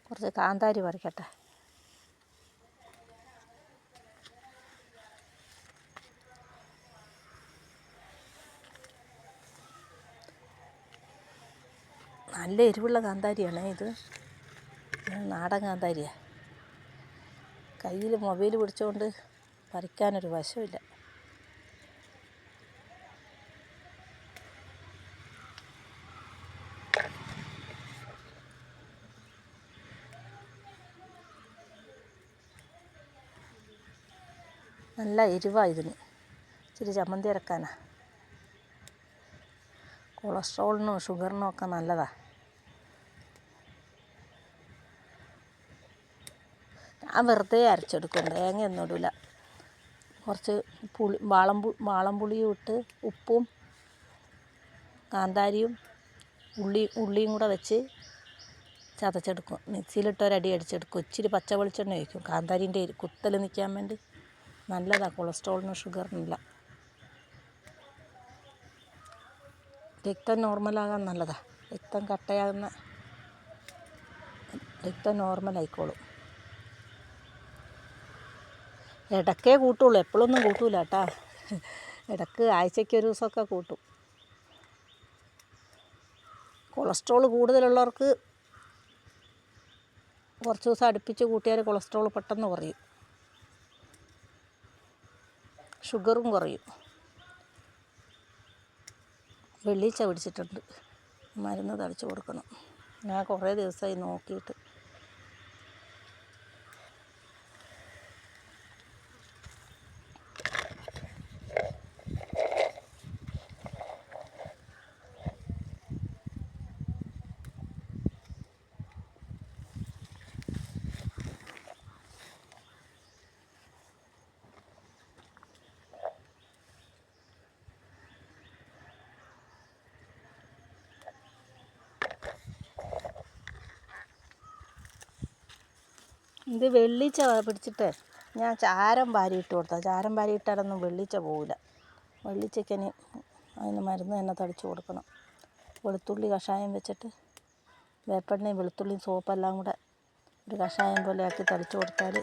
കുറച്ച് കാന്താരി പറിക്കട്ടെ. നല്ല എരിവുള്ള കാന്താരിയാണ് ഇത്. നാടൻ കാന്താരിയാണ്. കയ്യിൽ മൊബൈൽ പിടിച്ചുകൊണ്ട് പറിക്കാനൊരു വശമില്ല. നല്ല എരിവാണ് ഇതിന്. ഇച്ചിരി ചമ്മന്തി അരക്കാനാ. കൊളസ്ട്രോളിനും ഷുഗറിനും ഒക്കെ നല്ലതാണ്. ഞാൻ വെറുതെ അരച്ചെടുക്കും, തേങ്ങയൊന്നും ഇടില്ല. കുറച്ച് വാളംപുളിയും ഇട്ട് ഉപ്പും കാന്താരിയും ഉള്ളിയും കൂടെ വെച്ച് ചതച്ചെടുക്കും. മിക്സിയിലിട്ടൊരടി അടിച്ചെടുക്കും. ഇച്ചിരി പച്ച വെളിച്ചെണ്ണ ഒഴിക്കും. കാന്താരിൻ്റെ കുത്തൽ നിൽക്കാൻ വേണ്ടി നല്ലതാണ്. കൊളസ്ട്രോളിനും ഷുഗറിനില്ല. രക്തം നോർമലാകാൻ നല്ലതാണ്. രക്തം നോർമലായിക്കോളും. ഇടയ്ക്കേ കൂട്ടുള്ളൂ, എപ്പോഴൊന്നും കൂട്ടൂല കേട്ടോ. ഇടയ്ക്ക് ആഴ്ചയ്ക്ക് ഒരു ദിവസമൊക്കെ കൂട്ടും. കൊളസ്ട്രോൾ കൂടുതലുള്ളവർക്ക് കുറച്ച് ദിവസം അടുപ്പിച്ച് കൂട്ടിയാൽ കൊളസ്ട്രോൾ പെട്ടെന്ന് കുറയും, ഷുഗറും കുറയും. വെള്ളീച്ച പിടിച്ചിട്ടുണ്ട്, മരുന്ന് തളിച്ച് കൊടുക്കണം. ഞാൻ കുറേ ദിവസമായി നോക്കിയിട്ട്. ഇത് വെള്ളീച്ച പിടിച്ചിട്ട് ഞാൻ ചാരം വാരിയിട്ട് കൊടുത്താൽ, ചാരം വാരിയിട്ടാലൊന്നും വെള്ളീച്ച പോവില്ല. വെള്ളീച്ചയ്ക്കന് അതിന് മരുന്ന് തന്നെ തളിച്ച് കൊടുക്കണം. വെളുത്തുള്ളി കഷായം വെച്ചിട്ട് വേപ്പെണ്ണയും വെളുത്തുള്ളിയും സോപ്പെല്ലാം കൂടെ ഒരു കഷായം പോലെ ആക്കി തളിച്ച് കൊടുത്താൽ